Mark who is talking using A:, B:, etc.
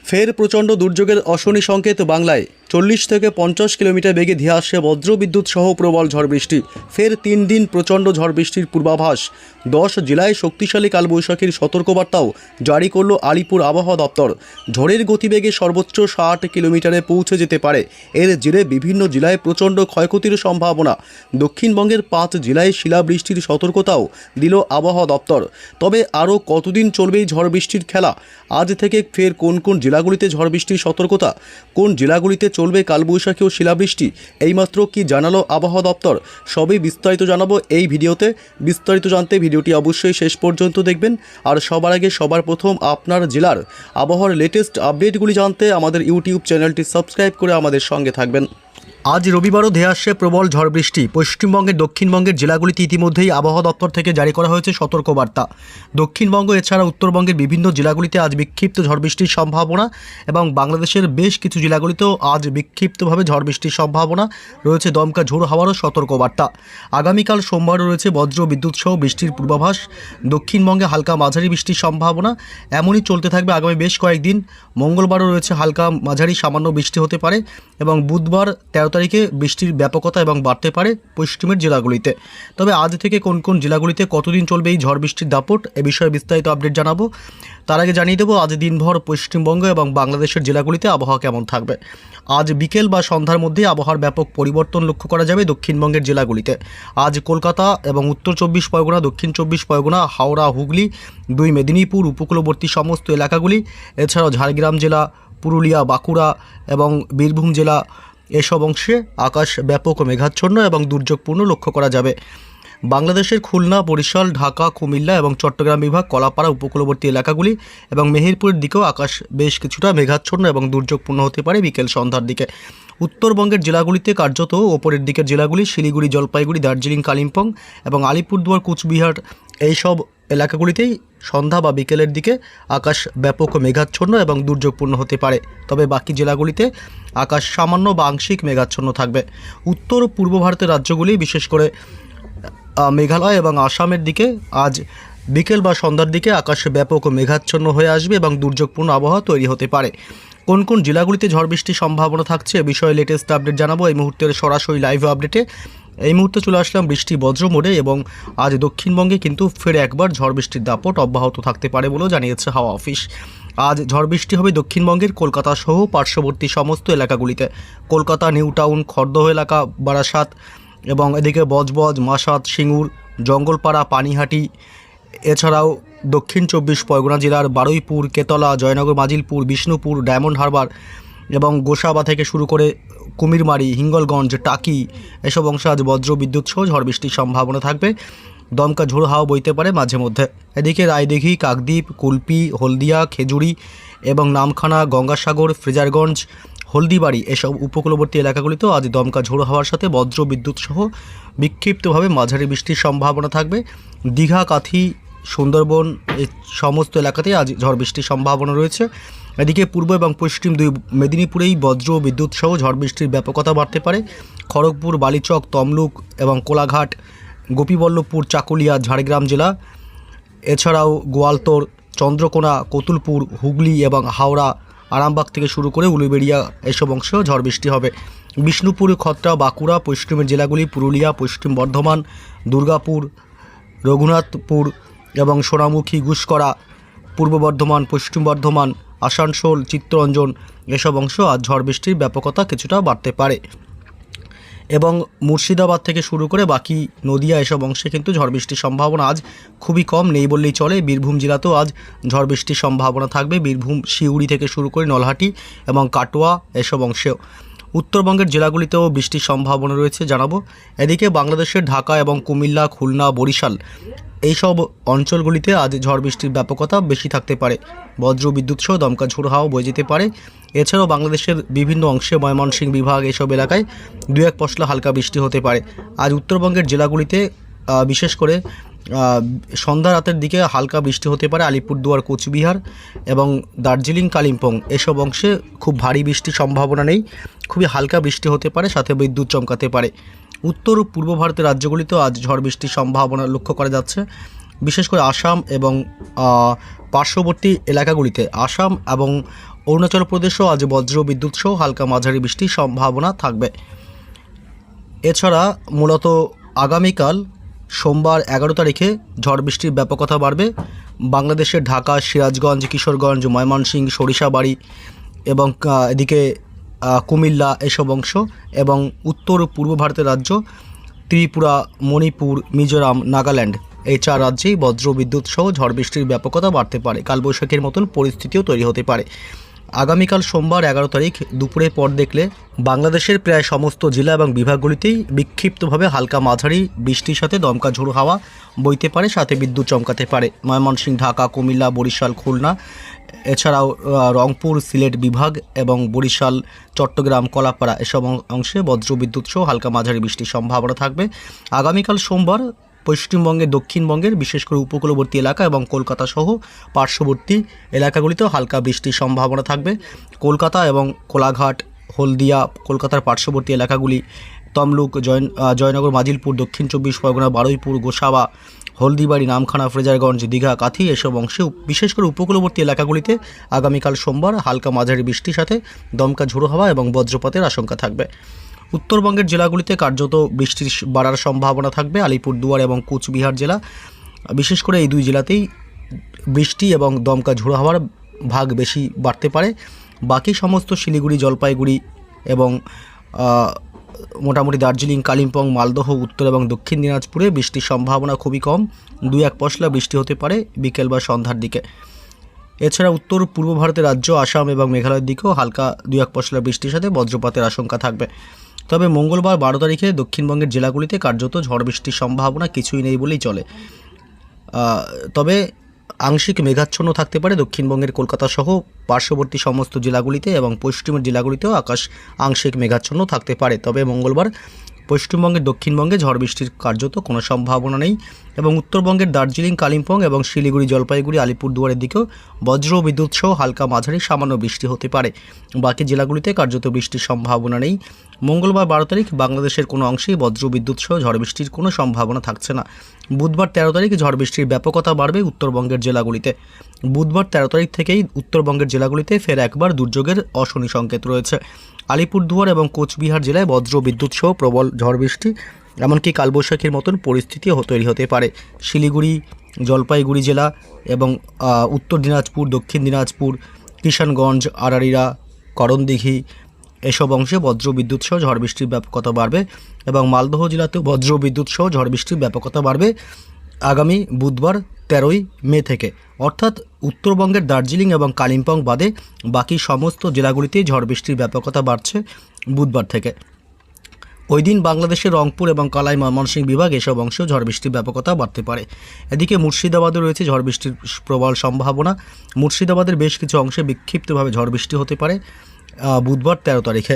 A: ফের প্রচণ্ড দুর্যোগের অশনি সংকেত বাংলায়। 40 থেকে 50 কিলোমিটার বেগে ধেয়ে আসছে বজ্রবিদ্যুৎ সহ প্রবল ঝড় বৃষ্টি। ফের 3 দিন প্রচণ্ড ঝড় বৃষ্টির পূর্বাভাস। 10 জেলায় শক্তিশালী কালবৈশাখীর সতর্কবার্তাও জারি করল আলিপুর আবহাওয়া দপ্তর। ঝড়ের গতিবেগে সর্বোচ্চ 60 কিলোমিটারে পৌঁছে যেতে পারে। এর জেরে বিভিন্ন জেলায় প্রচণ্ড ক্ষয়ক্ষতির সম্ভাবনা। দক্ষিণবঙ্গের 5 জেলায় শিলাবৃষ্টির সতর্কতাও দিল আবহাওয়া দপ্তর। তবে আরও কতদিন চলবে এই ঝড় বৃষ্টির খেলা? আজ থেকে ফের কোন কোন জেলাগুলিতে ঝড় বৃষ্টির সতর্কতা, কোন জেলাগুলিতে চলবে কালবৈশাখী ও শিলাবৃষ্টি, এইমাত্র কি জানালো আবহাওয়া দপ্তর, সবই বিস্তারিত জানাবো এই ভিডিওতে। বিস্তারিত জানতে ভিডিওটি অবশ্যই শেষ পর্যন্ত দেখবেন। আর সবার আগে সবার প্রথম আপনার জেলার আবহাওয়ার লেটেস্ট আপডেটগুলি জানতে আমাদের ইউটিউব চ্যানেলটি সাবস্ক্রাইব করে আমাদের সঙ্গে থাকবেন। আজ রবিবারও ধেয়ে আসছে প্রবল ঝড় বৃষ্টি। পশ্চিমবঙ্গের দক্ষিণবঙ্গের জেলাগুলিতে ইতিমধ্যেই আবহাওয়া দপ্তর থেকে জারি করা হয়েছে সতর্কবার্তা। দক্ষিণবঙ্গ এছাড়া উত্তরবঙ্গের বিভিন্ন জেলাগুলিতে আজ বিক্ষিপ্ত ঝড় বৃষ্টির সম্ভাবনা এবং বাংলাদেশের বেশ কিছু জেলাগুলিতেও আজ বিক্ষিপ্তভাবে ঝড় বৃষ্টির সম্ভাবনা রয়েছে। দমকা ঝোড়ো হাওয়ারও সতর্কবার্তা। আগামীকাল সোমবারও রয়েছে বজ্র বিদ্যুৎ সহ বৃষ্টির পূর্বাভাস। দক্ষিণবঙ্গে হালকা মাঝারি বৃষ্টির সম্ভাবনা এমনই চলতে থাকবে আগামী বেশ কয়েকদিন। মঙ্গলবারও রয়েছে হালকা মাঝারি সামান্য বৃষ্টি হতে পারে এবং বুধবার 13 তারিখে বৃষ্টির ব্যাপকতা এবং বাড়তে পারে পশ্চিমের জেলাগুলিতে। তবে আজ থেকে কোন কোন জেলাগুলিতে কতদিন চলবে এই ঝড় বৃষ্টির দাপট, এ বিষয়ে বিস্তারিত আপডেট জানাবো। তার আগে জানিয়ে দেবো আজ দিনভর পশ্চিমবঙ্গ এবং বাংলাদেশের জেলাগুলিতে আবহাওয়া কেমন থাকবে। আজ বিকেল বা সন্ধ্যার মধ্যে আবহাওয়ার ব্যাপক পরিবর্তন লক্ষ্য করা যাবে দক্ষিণবঙ্গের জেলাগুলিতে। আজ কলকাতা এবং উত্তর 24 পরগনা, দক্ষিণ 24 পরগনা, হাওড়া, হুগলি, 2 মেদিনীপুর, উপকূলবর্তী সমস্ত এলাকাগুলি, এছাড়াও ঝাড়গ্রাম জেলা, পুরুলিয়া, বাঁকুড়া এবং বীরভূম জেলা, এসব অংশে আকাশ ব্যাপক মেঘাচ্ছন্ন এবং দুর্যোগপূর্ণ লক্ষ্য করা যাবে। বাংলাদেশের খুলনা, বরিশাল, ঢাকা, কুমিল্লা এবং চট্টগ্রাম বিভাগ, কলাপাড়া, উপকূলবর্তী এলাকাগুলি এবং মেহেরপুরের দিকেও আকাশ বেশ কিছুটা মেঘাচ্ছন্ন এবং দুর্যোগপূর্ণ হতে পারে বিকেল সন্ধ্যার দিকে। উত্তরবঙ্গের জেলাগুলিতে কার্যত ওপরের দিকের জেলাগুলি শিলিগুড়ি, জলপাইগুড়ি, দার্জিলিং, কালিম্পং এবং আলিপুরদুয়ার, কুচবিহার এইসব এলাকাগুলিতেই সন্ধ্যা বা বিকেলের দিকে আকাশ ব্যাপক মেঘাচ্ছন্ন এবং দুর্যোগপূর্ণ হতে পারে। তবে বাকি জেলাগুলিতে আকাশ সামান্য বা আংশিক মেঘাচ্ছন্ন থাকবে। উত্তর পূর্ব ভারতের রাজ্যগুলি বিশেষ করে মেঘালয় এবং আসামের দিকে আজ বিকেল বা সন্ধ্যার দিকে আকাশ ব্যাপক মেঘাচ্ছন্ন হয়ে আসবে এবং দুর্যোগপূর্ণ আবহাওয়া তৈরি হতে পারে। কোন কোন জেলাগুলিতে ঝড় বৃষ্টির সম্ভাবনা থাকছে এ বিষয়ে লেটেস্ট আপডেট জানাবো এই মুহূর্তের সরাসরি লাইভ আপডেটে। এই মুহূর্তে চলে আসলাম বৃষ্টি বজ্র মোড়ে এবং আজ দক্ষিণবঙ্গে কিন্তু ফের একবার ঝড় বৃষ্টির দাপট অব্যাহত থাকতে পারে বলেও জানিয়েছে হাওয়া অফিস। আজ ঝড় বৃষ্টি হবে দক্ষিণবঙ্গের কলকাতা সহ পার্শ্ববর্তী সমস্ত এলাকাগুলিতে। কলকাতা, নিউ টাউন, খড়দহ এলাকা, বারাসাত এবং এদিকে বজবজ, মাসাত, সিঙ্গুর, জঙ্গলপাড়া, পানিহাটি, এছাড়াও দক্ষিণ 24 পরগনা জেলার বারুইপুর, কেতলা, জয়নগর, মাজিলপুর, বিষ্ণুপুর, ডায়মন্ড হারবার এবং গোসাবা থেকে শুরু করে কুমিরমারি, হিঙ্গলগঞ্জ, টাকি এসব অংশে আজ বজ্র বিদ্যুৎ সহ ঝড় বৃষ্টির সম্ভাবনা থাকবে। দমকা ঝোড়ো হাওয়া বইতে পারে মাঝে মধ্যে। এদিকে রায়দিঘি, কাকদ্বীপ, কুলপি, হলদিয়া, খেজুরি এবং নামখানা, গঙ্গাসাগর, ফ্রেজারগঞ্জ, হলদিবাড়ি এসব উপকূলবর্তী এলাকাগুলিতেও আজ দমকা ঝোড়ো হাওয়ার সাথে বজ্র বিদ্যুৎ সহ বিক্ষিপ্তভাবে মাঝারি বৃষ্টির সম্ভাবনা থাকবে। দীঘা, কাথি, সুন্দরবন এই সমস্ত এলাকাতেই আজ ঝড় বৃষ্টির সম্ভাবনা রয়েছে। এদিকে পূর্ব এবং পশ্চিম 2 মেদিনীপুরেই বজ্র বিদ্যুৎ সহ ঝড় বৃষ্টির ব্যাপকতা বাড়তে পারে। খড়গপুর, বালিচক, তমলুক এবং কোলাঘাট, গোপীবল্লভপুর, চাকুলিয়া, ঝাড়গ্রাম জেলা, এছাড়াও গোয়ালতোড়, চন্দ্রকোনা, কতুলপুর, হুগলি এবং হাওড়া, আরামবাগ থেকে শুরু করে উলুবেড়িয়া এসব অংশেও ঝড় বৃষ্টি হবে। বিষ্ণুপুর, খত্রা, বাঁকুড়া, পশ্চিমের জেলাগুলি পুরুলিয়া, পশ্চিম বর্ধমান, দুর্গাপুর, রঘুনাথপুর এবং সোনামুখী, গুসকরা, পূর্ব বর্ধমান, পশ্চিম বর্ধমান, আসানসোল, চিত্তরঞ্জন এসব অংশ আজ ঝড় বৃষ্টির ব্যাপকতা কিছুটা বাড়তে পারে এবং মুর্শিদাবাদ থেকে শুরু করে বাকি নদিয়া এসব অংশে কিন্তু ঝড় বৃষ্টির সম্ভাবনা আজ খুবই কম, নেই বললেই চলে। বীরভূম জেলাতেও আজ ঝড় বৃষ্টির সম্ভাবনা থাকবে। বীরভূম, সিউড়ি থেকে শুরু করে নলহাটি এবং কাটোয়া এসব অংশেও। উত্তরবঙ্গের জেলাগুলিতেও বৃষ্টির সম্ভাবনা রয়েছে জানাবো। এদিকে বাংলাদেশের ঢাকা এবং কুমিল্লা, খুলনা, বরিশাল এইসব অঞ্চলগুলিতে আজ ঝড় বৃষ্টির ব্যাপকতা বেশি থাকতে পারে। বজ্র বিদ্যুৎ সহ দমকা ঝোড়ো হাওয়া বয়ে যেতে পারে। এছাড়াও বাংলাদেশের বিভিন্ন অংশে ময়মনসিংহ বিভাগ এসব এলাকায় 2-1 পশলা হালকা বৃষ্টি হতে পারে। আজ উত্তরবঙ্গের জেলাগুলিতে বিশেষ করে সন্ধ্যা রাতের দিকে হালকা বৃষ্টি হতে পারে। আলিপুরদুয়ার, কোচবিহার এবং দার্জিলিং, কালিম্পং এসব অংশে খুব ভারী বৃষ্টির সম্ভাবনা নেই, খুবই হালকা বৃষ্টি হতে পারে, সাথে বিদ্যুৎ চমকাতে পারে। উত্তর ও পূর্ব ভারতের রাজ্যগুলিতেও আজ ঝড় বৃষ্টির সম্ভাবনা লক্ষ্য করা যাচ্ছে। বিশেষ করে আসাম এবং পার্শ্ববর্তী এলাকাগুলিতে, আসাম এবং অরুণাচল প্রদেশেও আজ বজ্র বিদ্যুৎ সহ হালকা মাঝারি বৃষ্টির সম্ভাবনা থাকবে। এছাড়া মূলত আগামীকাল সোমবার 11 তারিখে ঝড় বৃষ্টির ব্যাপকতা বাড়বে। বাংলাদেশের ঢাকা, সিরাজগঞ্জ, কিশোরগঞ্জ, ময়মনসিংহ, সরিষাবাড়ি এবং এদিকে কুমিল্লা এসব অংশ এবং উত্তর পূর্ব ভারতের রাজ্য ত্রিপুরা, মণিপুর, মিজোরাম, নাগাল্যান্ড এই 4 রাজ্যেই বজ্র বিদ্যুৎ সহ ঝড় বৃষ্টির ব্যাপকতা বাড়তে পারে। কালবৈশাখীর মতন পরিস্থিতিও তৈরি হতে পারে। আগামীকাল সোমবার 11 তারিখ দুপুরের পর দেখলে বাংলাদেশের প্রায় সমস্ত জেলা এবং বিভাগগুলিতেই বিক্ষিপ্তভাবে হালকা মাঝারি বৃষ্টির সাথে দমকা ঝোড়ো হাওয়া বইতে পারে, সাথে বিদ্যুৎ চমকাতে পারে। ময়মনসিংহ, ঢাকা, কুমিল্লা, বরিশাল, খুলনা এছাড়াও রংপুর, সিলেট বিভাগ এবং বরিশাল, চট্টগ্রাম, কলাপাড়া এসব অংশে বজ্র বিদ্যুৎ সহ হালকা মাঝারি বৃষ্টির সম্ভাবনা থাকবে। আগামীকাল সোমবার পশ্চিমবঙ্গের, দক্ষিণবঙ্গের বিশেষ করে উপকূলবর্তী এলাকা এবং কলকাতা সহ পার্শ্ববর্তী এলাকাগুলিতেও হালকা বৃষ্টির সম্ভাবনা থাকবে। কলকাতা এবং কোলাঘাট, হলদিয়া, কলকাতার পার্শ্ববর্তী এলাকাগুলি তমলুক, জয়নগর, মাজিলপুর, দক্ষিণ 24 পরগনা, বারুইপুর, গোসাবা, হলদিবাড়ি, নামখানা, ফ্রেজারগঞ্জ, দীঘা, কাথি এসব অংশে বিশেষ করে উপকূলবর্তী এলাকাগুলিতে আগামীকাল সোমবার হালকা মাঝারি বৃষ্টির সাথে দমকা ঝোড়ো হাওয়া এবং বজ্রপাতের আশঙ্কা থাকবে। উত্তরবঙ্গের জেলাগুলিতে কার্যত বৃষ্টির বাড়ার সম্ভাবনা থাকবে। আলিপুরদুয়ার এবং কোচবিহার জেলা, বিশেষ করে এই 2 জেলাতেই বৃষ্টি এবং দমকা ঝোড়ো হাওয়ার ভাগ বেশি বাড়তে পারে। বাকি সমস্ত শিলিগুড়ি, জলপাইগুড়ি এবং মোটামুটি দার্জিলিং, কালিম্পং, মালদহ, উত্তর এবং দক্ষিণ দিনাজপুরে বৃষ্টির সম্ভাবনা খুবই কম। 2-1 পশলা বৃষ্টি হতে পারে বিকেল বা সন্ধ্যার দিকে। এছাড়া উত্তর পূর্ব ভারতের রাজ্য আসাম এবং মেঘালয়ের দিকেও হালকা 2-1 পশলা বৃষ্টির সাথে বজ্রপাতের আশঙ্কা থাকবে। তবে মঙ্গলবার 12 তারিখে দক্ষিণবঙ্গের জেলাগুলিতে কার্যত ঝড় বৃষ্টির সম্ভাবনা কিছুই নেই বলেই চলে। তবে আংশিক মেঘাচ্ছন্ন থাকতে পারে দক্ষিণবঙ্গের কলকাতা সহ পার্শ্ববর্তী সমস্ত জেলাগুলিতে এবং পশ্চিমের জেলাগুলিতেও আকাশ আংশিক মেঘাচ্ছন্ন থাকতে পারে। তবে মঙ্গলবার পশ্চিমবঙ্গের, দক্ষিণবঙ্গে ঝড় বৃষ্টির কার্যত কোনো সম্ভাবনা নেই এবং উত্তরবঙ্গের দার্জিলিং, কালিম্পং এবং শিলিগুড়ি, জলপাইগুড়ি, আলিপুরদুয়ারের দিকেও বজ্র বিদ্যুৎ সহ হালকা মাঝারি সামান্য বৃষ্টি হতে পারে। বাকি জেলাগুলিতে কার্যত বৃষ্টির সম্ভাবনা নেই। মঙ্গলবার 12 তারিখ বাংলাদেশের কোনো অংশেই বজ্র বিদ্যুৎ সহ ঝড় বৃষ্টির কোনো সম্ভাবনা থাকছে না। বুধবার 13 তারিখ ঝড় বৃষ্টির ব্যাপকতা বাড়বে উত্তরবঙ্গের জেলাগুলিতে। বুধবার 13 তারিখ থেকেই উত্তরবঙ্গের জেলাগুলিতে ফের একবার দুর্যোগের অশনি সংকেত রয়েছে। আলিপুরদুয়ার এবং কোচবিহার জেলায় বজ্র বিদ্যুৎ সহ প্রবল ঝড় বৃষ্টি, এমনকি কালবৈশাখীর মতন পরিস্থিতিও তৈরি হতে পারে। শিলিগুড়ি, জলপাইগুড়ি জেলা এবং উত্তর দিনাজপুর, দক্ষিণ দিনাজপুর, কিষানগঞ্জ, আড়ারিয়া, করণদিঘি এসব অংশে বজ্র বিদ্যুৎ সহ ঝড় বৃষ্টির ব্যাপকতা বাড়বে এবং মালদহ জেলাতেও বজ্র বিদ্যুৎ সহ ঝড় বৃষ্টির ব্যাপকতা বাড়বে আগামী বুধবার 13ই মে থেকে। অর্থাৎ উত্তরবঙ্গের দার্জিলিং এবং কালিম্পং বাদে বাকি সমস্ত জেলাগুলিতেই ঝড় বৃষ্টির ব্যাপকতা বাড়ছে বুধবার থেকে। ওই দিন বাংলাদেশের রংপুর এবং কালাই, ময়মনসিংহ বিভাগ এসব অংশেও ঝড় বৃষ্টির ব্যাপকতা বাড়তে পারে। এদিকে মুর্শিদাবাদে রয়েছে ঝড় বৃষ্টির প্রবল সম্ভাবনা। মুর্শিদাবাদের বেশ কিছু অংশে বিক্ষিপ্তভাবে ঝড় বৃষ্টি হতে পারে বুধবার 13 তারিখে।